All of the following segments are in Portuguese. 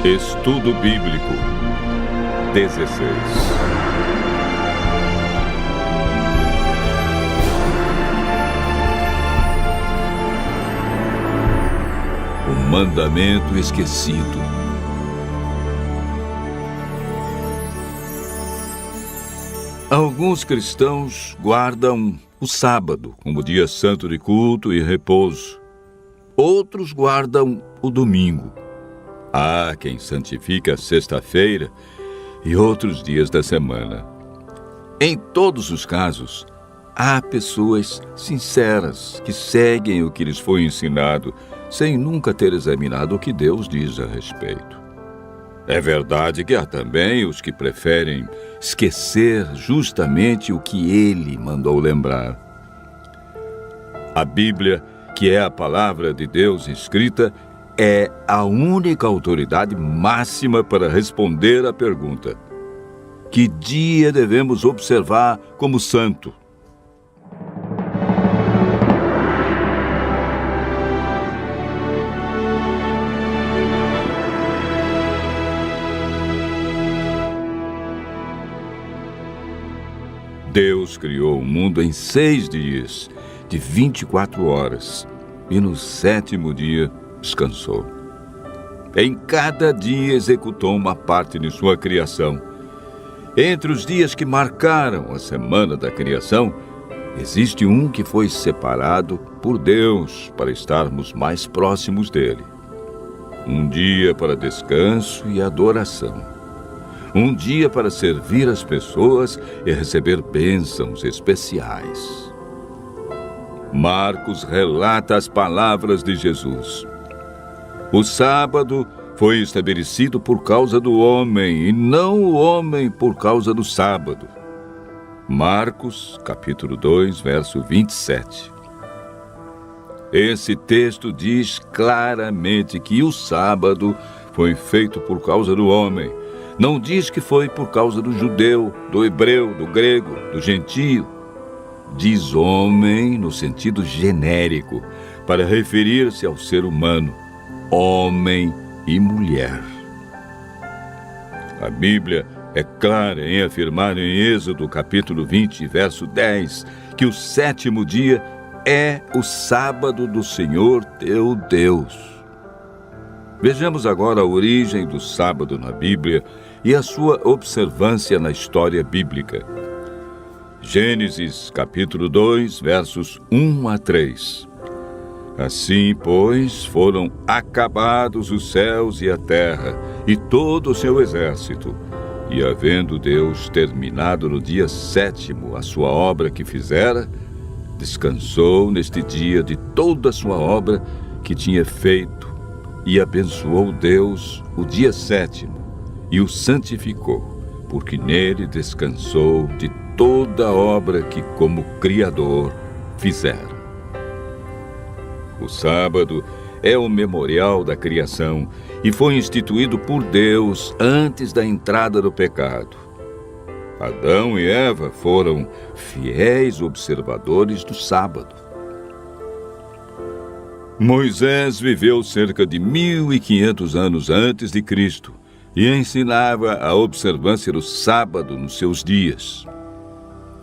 Estudo Bíblico 16. O mandamento esquecido. Alguns cristãos guardam o sábado como dia santo de culto e repouso. Outros guardam o domingo. Há quem santifica a sexta-feira e outros dias da semana. Em todos os casos, há pessoas sinceras que seguem o que lhes foi ensinado, sem nunca ter examinado o que Deus diz a respeito. É verdade que há também os que preferem esquecer justamente o que Ele mandou lembrar. A Bíblia, que é a palavra de Deus escrita, é a única autoridade máxima para responder à pergunta: que dia devemos observar como santo? Deus criou o mundo em 6 dias, de 24 horas, e no 7º dia descansou. Em cada dia executou uma parte de sua criação. Entre os dias que marcaram a semana da criação, existe um que foi separado por Deus para estarmos mais próximos dele. Um dia para descanso e adoração. Um dia para servir as pessoas e receber bênçãos especiais. Marcos relata as palavras de Jesus. O sábado foi estabelecido por causa do homem, e não o homem por causa do sábado. Marcos, capítulo 2, verso 27. Esse texto diz claramente que o sábado foi feito por causa do homem. Não diz que foi por causa do judeu, do hebreu, do grego, do gentio. Diz homem no sentido genérico, para referir-se ao ser humano, homem e mulher. A Bíblia é clara em afirmar em Êxodo capítulo 20, verso 10, que o 7º dia é o sábado do Senhor teu Deus. Vejamos agora a origem do sábado na Bíblia e a sua observância na história bíblica. Gênesis, capítulo 2, versos 1 a 3. Assim, pois, foram acabados os céus e a terra, e todo o seu exército. E havendo Deus terminado no dia 7º a sua obra que fizera, descansou neste dia de toda a sua obra que tinha feito, e abençoou Deus o dia 7º, e o santificou, porque nele descansou de toda a obra que como Criador fizera. O sábado é o memorial da criação e foi instituído por Deus antes da entrada do pecado. Adão e Eva foram fiéis observadores do sábado. Moisés viveu cerca de 1500 anos antes de Cristo e ensinava a observância do sábado nos seus dias.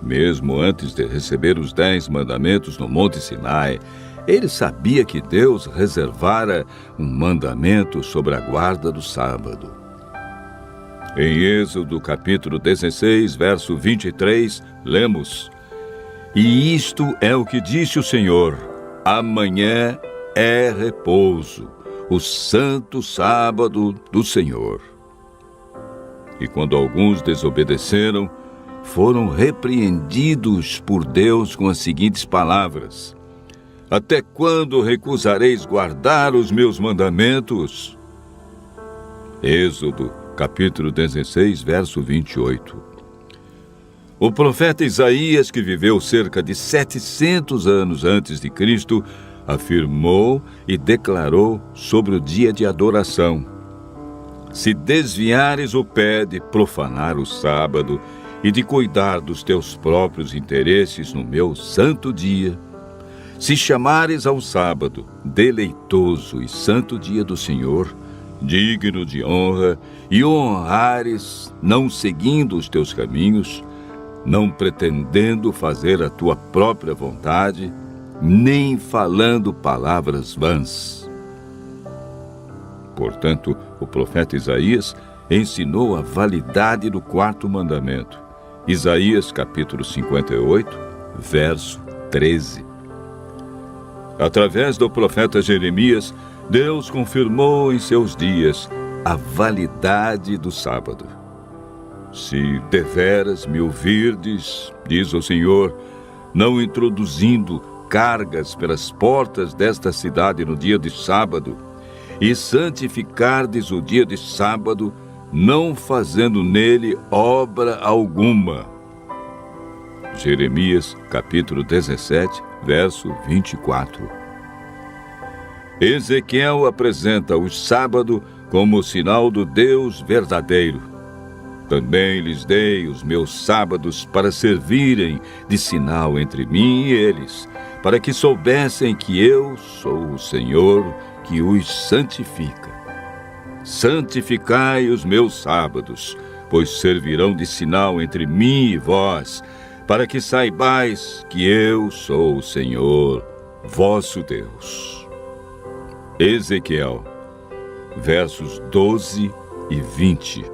Mesmo antes de receber os 10 mandamentos no Monte Sinai, ele sabia que Deus reservara um mandamento sobre a guarda do sábado. Em Êxodo capítulo 16, verso 23, lemos: E isto é o que disse o Senhor: amanhã é repouso, o santo sábado do Senhor. E quando alguns desobedeceram, foram repreendidos por Deus com as seguintes palavras: Até quando recusareis guardar os meus mandamentos? Êxodo, capítulo 16, verso 28. O profeta Isaías, que viveu cerca de 700 anos antes de Cristo, afirmou e declarou sobre o dia de adoração: Se desviares o pé de profanar o sábado e de cuidar dos teus próprios interesses no meu santo dia, se chamares ao sábado deleitoso e santo dia do Senhor, digno de honra, e o honrares, não seguindo os teus caminhos, não pretendendo fazer a tua própria vontade, nem falando palavras vãs. Portanto, o profeta Isaías ensinou a validade do quarto mandamento. Isaías capítulo 58, verso 13. Através do profeta Jeremias, Deus confirmou em seus dias a validade do sábado. Se deveras me ouvirdes, diz o Senhor, não introduzindo cargas pelas portas desta cidade no dia de sábado, e santificardes o dia de sábado, não fazendo nele obra alguma. Jeremias, capítulo 17, verso 24. Ezequiel apresenta o sábado como sinal do Deus verdadeiro. Também lhes dei os meus sábados para servirem de sinal entre mim e eles, para que soubessem que eu sou o Senhor que os santifica. Santificai os meus sábados, pois servirão de sinal entre mim e vós, para que saibais que eu sou o Senhor, vosso Deus. Ezequiel, versos 12 e 20.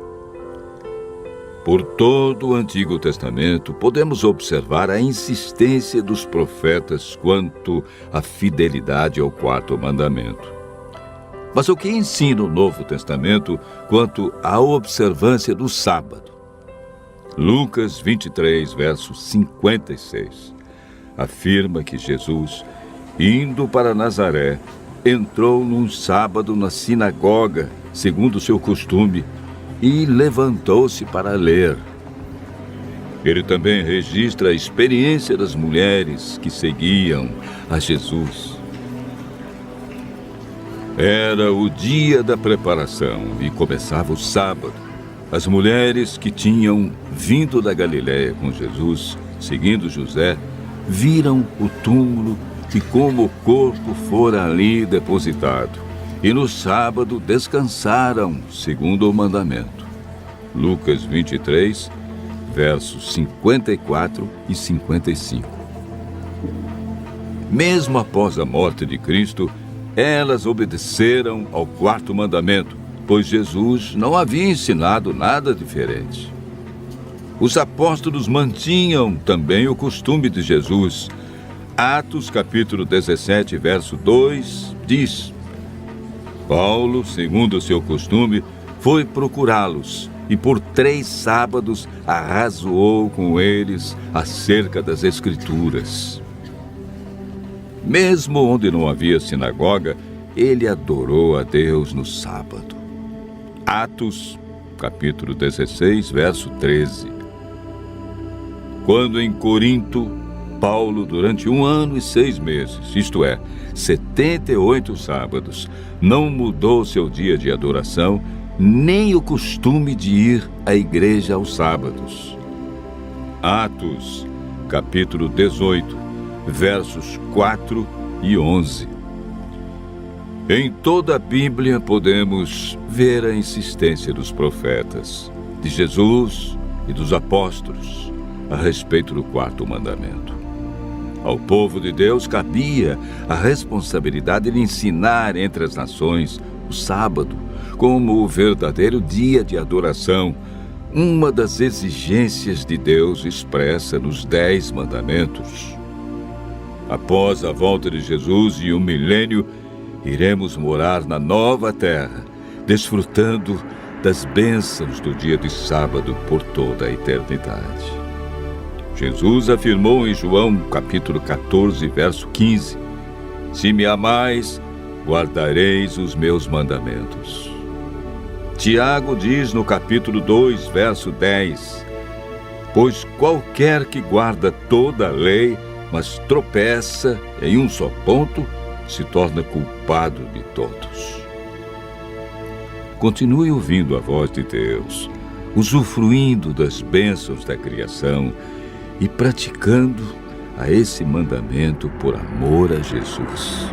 Por todo o Antigo Testamento, podemos observar a insistência dos profetas quanto à fidelidade ao quarto mandamento. Mas o que ensina o Novo Testamento quanto à observância do sábado? Lucas 23, verso 56, afirma que Jesus, indo para Nazaré, entrou num sábado na sinagoga, segundo o seu costume, e levantou-se para ler. Ele também registra a experiência das mulheres que seguiam a Jesus. Era o dia da preparação e começava o sábado. As mulheres que tinham vindo da Galiléia com Jesus, seguindo José, viram o túmulo e como o corpo fora ali depositado. E no sábado descansaram, segundo o mandamento. Lucas 23, versos 54 e 55. Mesmo após a morte de Cristo, elas obedeceram ao quarto mandamento, pois Jesus não havia ensinado nada diferente. Os apóstolos mantinham também o costume de Jesus. Atos capítulo 17, verso 2, diz: Paulo, segundo o seu costume, foi procurá-los e por 3 sábados arrazoou com eles acerca das Escrituras. Mesmo onde não havia sinagoga, ele adorou a Deus no sábado. Atos, capítulo 16, verso 13. Quando em Corinto, Paulo, durante 1 ano e 6 meses, isto é, 78 sábados, não mudou seu dia de adoração, nem o costume de ir à igreja aos sábados. Atos, capítulo 18, versos 4 e 11. Em toda a Bíblia podemos ver a insistência dos profetas, de Jesus e dos apóstolos a respeito do quarto mandamento. Ao povo de Deus cabia a responsabilidade de ensinar entre as nações o sábado como o verdadeiro dia de adoração, uma das exigências de Deus expressa nos 10 mandamentos. Após a volta de Jesus e o milênio, iremos morar na nova terra, desfrutando das bênçãos do dia de sábado por toda a eternidade. Jesus afirmou em João capítulo 14, verso 15: Se me amais, guardareis os meus mandamentos. Tiago diz no capítulo 2, verso 10: Pois qualquer que guarda toda a lei, mas tropeça em um só ponto, se torna culpado de todos. Continue ouvindo a voz de Deus, usufruindo das bênçãos da criação e praticando a esse mandamento por amor a Jesus.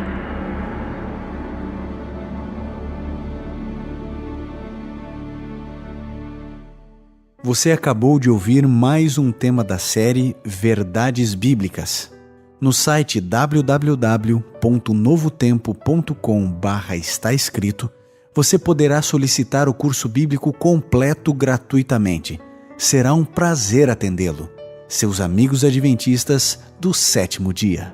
Você acabou de ouvir mais um tema da série Verdades Bíblicas. No site www.novotempo.com/está escrito, você poderá solicitar o curso bíblico completo gratuitamente. Será um prazer atendê-lo. Seus amigos adventistas do sétimo dia.